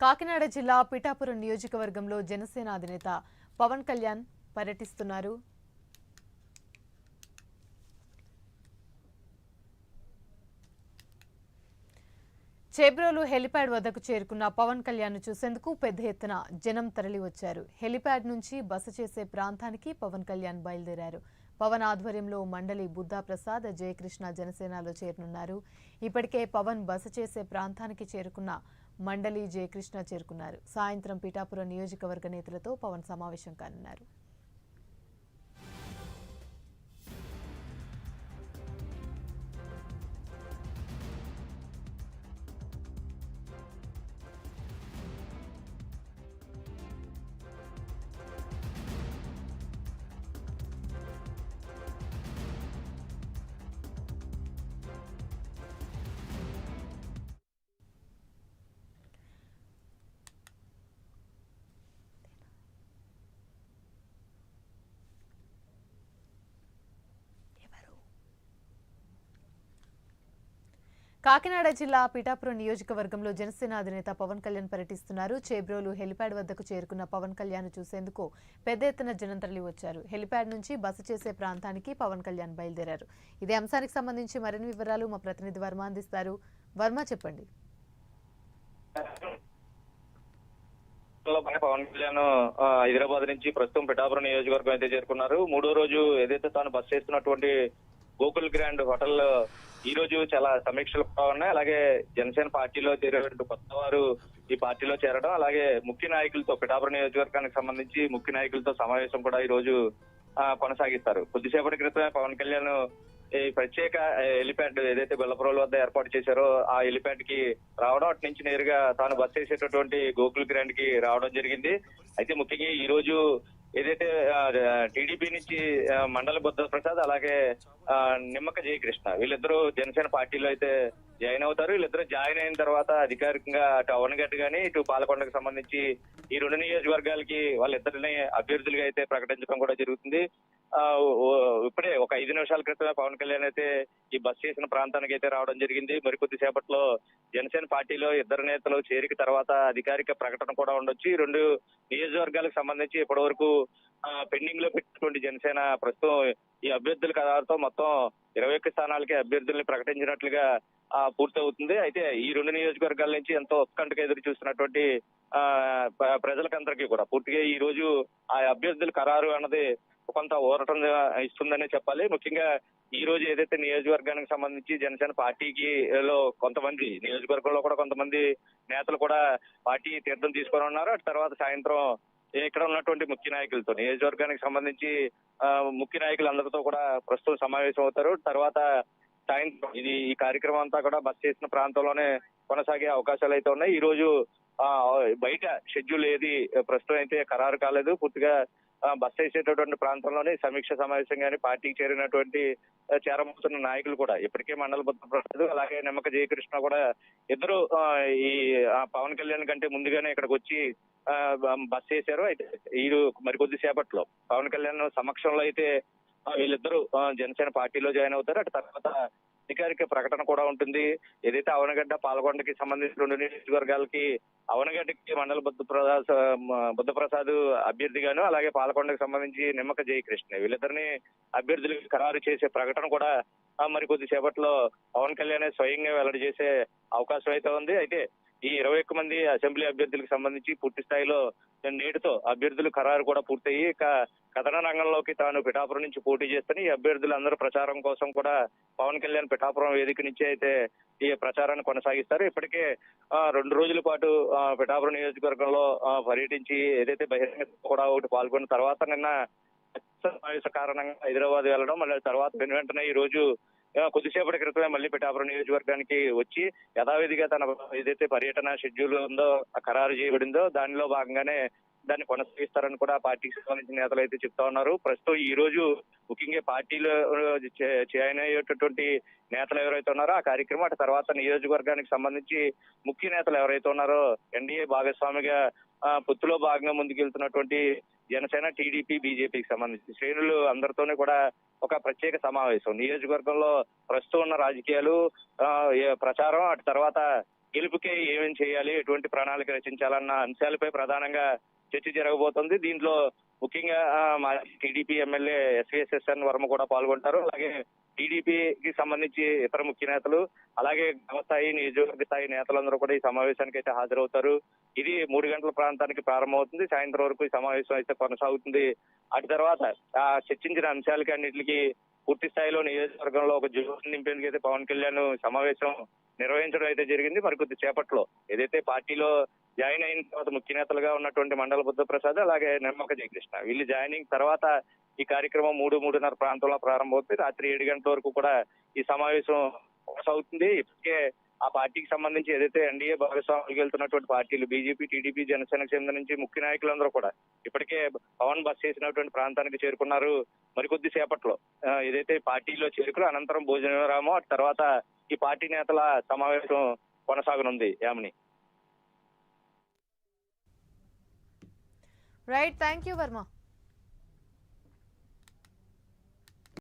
కాకినాడ జిల్లా పిఠాపురం నియోజకవర్గంలో జనసేన అధినేత పవన్ కళ్యాణ్ పర్యటిస్తున్నారు. చేబ్రోలు హెలిప్యాడ్ వద్దకు చేరుకున్న పవన్ కళ్యాణ్ చూసేందుకు పెద్ద ఎత్తున జనం తరలివచ్చారు. హెలిప్యాడ్ నుంచి బస చేసే ప్రాంతానికి పవన్ కళ్యాణ్ బయలుదేరారు. పవన్ ఆధ్వర్యంలో మండలి బుద్ధా ప్రసాద్, జయకృష్ణ జనసేనలో చేరనున్నారు. ఇప్పటికే పవన్ బస చేసే ప్రాంతానికి చేరుకున్న మండలి జయకృష్ణ చేరుకున్నారు. సాయంత్రం పిఠాపురం నియోజకవర్గ నేతలతో పవన్ సమావేశం కానున్నారు. కాకినాడ జిల్లా పిఠాపురం నియోజకవర్గంలో జనసేన అధినేత పవన్ కళ్యాణ్ పర్యటిస్తున్నారు. చేబ్రోలు హెలిప్యాడ్ వద్దకు చేరుకున్న పవన్ కళ్యాణ్ చూసేందుకు పెద్ద ఎత్తున జనం తరలి వచ్చారు. హెలిప్యాడ్ నుంచి బస చేసే ప్రాంతానికి పవన్ కళ్యాణ్ బయలుదేరారు. ఇదే అంశానికి సంబంధించి మరిన్ని వివరాలు మా ప్రతినిధి వర్మ అందిస్తారు. వర్మ, చెప్పండి. పవన్ కళ్యాణ్ హైదరాబాద్ నుంచి ప్రస్తుతం పిఠాపురం నియోజకవర్గం అయితే చేరుకున్నారు. మూడో రోజు ఏదైతే తాను బస్ చేస్తున్నటువంటి గోకుల్ గ్రాండ్ హోటల్ ఈ రోజు చాలా సమీక్షలు కూడా ఉన్నాయి. అలాగే జనసేన పార్టీలో చేరేటువంటి కొత్త వారు ఈ పార్టీలో చేరడం, అలాగే ముఖ్య నాయకులతో పిఠాపురం నియోజకవర్గానికి సంబంధించి ముఖ్య నాయకులతో సమావేశం కూడా ఈ రోజు కొనసాగిస్తారు. కొద్దిసేపటి క్రితమే పవన్ కళ్యాణ్ ఈ ప్రత్యేక హెలిప్యాడ్ ఏదైతే బెల్లపురం వద్ద ఏర్పాటు చేశారో ఆ హెలిప్యాడ్ కి రావడం, అటు నుంచి నేరుగా తాను బస్ చేసేటటువంటి గోకుల్ గ్రాండ్ కి రావడం జరిగింది. అయితే ముఖ్యంగా ఈ రోజు ఏదైతే టీడీపీ నుంచి మండలి బుద్ధ ప్రసాద్, అలాగే నిమ్మక జయకృష్ణ వీళ్ళిద్దరూ జనసేన పార్టీలో అయితే జాయిన్ అవుతారు. వీళ్ళిద్దరూ జాయిన్ అయిన తర్వాత అధికారికంగా అటు అవనగడ్డ గానీ ఇటు పాలకొండకు సంబంధించి ఈ రెండు నియోజకవర్గాలకి వాళ్ళిద్దరిని అభ్యర్థులుగా అయితే ప్రకటించడం కూడా జరుగుతుంది. ఇప్పుడే ఒక 5 నిమిషాల క్రితమే పవన్ కళ్యాణ్ అయితే ఈ బస్ చేసిన ప్రాంతానికి అయితే రావడం జరిగింది. మరికొద్ది సేపట్లో జనసేన పార్టీలో ఇద్దరు నేతలు చేరిక తర్వాత అధికారిక ప్రకటన కూడా ఉండొచ్చు. ఈ రెండు నియోజకవర్గాలకు సంబంధించి ఇప్పటి వరకు పెండింగ్ లో పెట్టినటువంటి జనసేన ప్రస్తుతం ఈ అభ్యర్థుల ఖరారుతో మొత్తం 21 స్థానాలకి అభ్యర్థుల్ని ప్రకటించినట్లుగా పూర్తవుతుంది. అయితే ఈ రెండు నియోజకవర్గాల నుంచి ఎంతో ఉత్కంఠగా ఎదురు చూస్తున్నటువంటి ప్రజలకందరికీ కూడా పూర్తిగా ఈ రోజు ఆ అభ్యర్థుల ఖరారు అన్నది కొంత ఊరటం ఇస్తుందనే చెప్పాలి. ముఖ్యంగా ఈ రోజు ఏదైతే నియోజకవర్గానికి సంబంధించి జనసేన పార్టీకి లో కొంతమంది నియోజకవర్గంలో కూడా కొంతమంది నేతలు కూడా పార్టీ తీర్థం తీసుకొని ఉన్నారు. అటు తర్వాత సాయంత్రం ఇక్కడ ఉన్నటువంటి ముఖ్య నాయకులతో నియోజకవర్గానికి సంబంధించి ముఖ్య నాయకులందరితో కూడా ప్రస్తుతం సమావేశం అవుతారు. తర్వాత సాయంత్రం ఈ కార్యక్రమం అంతా కూడా బస్ చేసిన ప్రాంతంలోనే కొనసాగే అవకాశాలు అయితే ఉన్నాయి. ఈ రోజు బయట షెడ్యూల్ ఏది ప్రస్తుతం అయితే ఖరారు కాలేదు. పూర్తిగా బస్ చేసేటటువంటి ప్రాంతంలోనే సమీక్ష సమావేశం కానీ పార్టీకి చేరబోతున్న నాయకులు కూడా ఇప్పటికే మండల బుద్ధ ప్రసాద్, అలాగే నిమ్మక జయకృష్ణ కూడా ఇద్దరు ఈ పవన్ కళ్యాణ్ కంటే ముందుగానే ఇక్కడికి వచ్చి బస్ చేశారు. అయితే ఈ మరికొద్ది సేపట్లో పవన్ కళ్యాణ్ సమక్షంలో అయితే వీళ్ళిద్దరూ జనసేన పార్టీలో జాయిన్ అవుతారు. అటు తర్వాత అధికారిక ప్రకటన కూడా ఉంటుంది. ఏదైతే అవనగడ్డ పాల్గొండకి సంబంధించిన రెండు నియోజకవర్గాలకి అవనగడ్డకి మండల బుద్ధ ప్రసాద్ అభ్యర్థిగాను, అలాగే పాల్గొండకి సంబంధించి నిమ్మక జయకృష్ణ వీళ్ళిద్దరిని అభ్యర్థులకు ఖరారు చేసే ప్రకటన కూడా మరికొద్ది సేపట్లో పవన్ కళ్యాణ్ స్వయంగా వెల్లడి చేసే అవకాశం అయితే ఉంది. అయితే ఈ 21 మంది అసెంబ్లీ అభ్యర్థులకు సంబంధించి పూర్తి స్థాయిలో నేటితో అభ్యర్థులు ఖరారు కూడా పూర్తయి కథన రంగంలోకి తాను పిఠాపురం నుంచి పోటీ చేస్తేనే ఈ అభ్యర్థులందరూ ప్రచారం కోసం కూడా పవన్ కళ్యాణ్ పిఠాపురం వేదిక నుంచి అయితే ఈ ప్రచారాన్ని కొనసాగిస్తారు. ఇప్పటికే 2 రోజుల పాటు పిఠాపురం నియోజకవర్గంలో పర్యటించి ఏదైతే బహిరంగ కూడా ఒకటి పాల్గొన్న తర్వాత నిన్న సమావేశ కారణంగా హైదరాబాద్ వెళ్ళడం, మళ్ళీ తర్వాత వెంటనే ఈ రోజు కొద్దిసేపటి క్రితమే మళ్ళీ పిఠాపురం నియోజకవర్గానికి వచ్చి యథావిధిగా తన ఏదైతే పర్యటన షెడ్యూల్ ఉందో ఖరారు చేయబడిందో దానిలో భాగంగానే దాన్ని కొనసాగిస్తారని కూడా పార్టీకి సంబంధించిన నేతలు అయితే చెప్తా ఉన్నారు. ప్రస్తుతం ఈ రోజు ముఖ్యంగా పార్టీలో జాయిన్ అయ్యేటటువంటి నేతలు ఎవరైతే ఉన్నారో ఆ కార్యక్రమం, అటు తర్వాత నియోజకవర్గానికి సంబంధించి ముఖ్య నేతలు ఎవరైతే ఉన్నారో ఎన్డీఏ భాగస్వామిగా పొత్తులో భాగంగా ముందుకెళ్తున్నటువంటి జనసేన, టీడీపీ, బీజేపీకి సంబంధించి శ్రేణులు అందరితోనే కూడా ఒక ప్రత్యేక సమావేశం. నియోజకవర్గంలో ప్రస్తుతం ఉన్న రాజకీయాలు, ప్రచారం, అటు తర్వాత గెలుపుకే ఏమేం చేయాలి, ఎటువంటి ప్రణాళిక రచించాలన్న అంశాలపై ప్రధానంగా చర్చ జరగబోతోంది. దీంట్లో ముఖ్యంగా మాజీ టీడీపీ ఎమ్మెల్యే ఎస్విఎస్ఎస్ఎన్ వర్మ కూడా పాల్గొంటారు. అలాగే టీడీపీకి సంబంధించి ఇతర ముఖ్య నేతలు, అలాగే గ్రామ స్థాయి, నియోజకవర్గ స్థాయి నేతలందరూ కూడా ఈ సమావేశానికి అయితే హాజరవుతారు. ఇది 3 గంటల ప్రాంతానికి ప్రారంభమవుతుంది. సాయంత్రం వరకు ఈ సమావేశం అయితే కొనసాగుతుంది. అటు తర్వాత చర్చించిన అంశాలకి అన్నింటికి పూర్తి స్థాయిలో నియోజకవర్గంలో ఒక జోష్ నింపేందుకు అయితే పవన్ కళ్యాణ్ సమావేశం నిర్వహించడం అయితే జరిగింది. మరికొద్ది సేపట్లో ఏదైతే పార్టీలో జాయిన్ అయిన తర్వాత ముఖ్య నేతలుగా ఉన్నటువంటి మండల బుద్ధప్రసాద్, అలాగే నిమ్మక జయకృష్ణ వీళ్ళు జాయినింగ్ తర్వాత ఈ కార్యక్రమం 3-3:30 ప్రాంతంలో ప్రారంభమవుతుంది. రాత్రి 7 గంటల వరకు కూడా ఈ సమావేశం కొనసాగుతుంది. ఇప్పటికే ఆ పార్టీకి సంబంధించి ఏదైతే ఎన్డీఏ భాగస్వాములు వెళ్తున్నటువంటి పార్టీలు బీజేపీ, టీడీపీ, జనసేనకు సంబంధించి ముఖ్య నాయకులందరూ కూడా ఇప్పటికే పవన్ బస్ చేసినటువంటి ప్రాంతానికి చేరుకున్నారు. మరికొద్ది సేపట్లో ఏదైతే పార్టీలో చేరుకుని అనంతరం భోజన విరామం, ఆ తర్వాత ఈ పార్టీ నేతల సమావేశం కొనసాగనుంది. Yamini. Right, thank you Varma.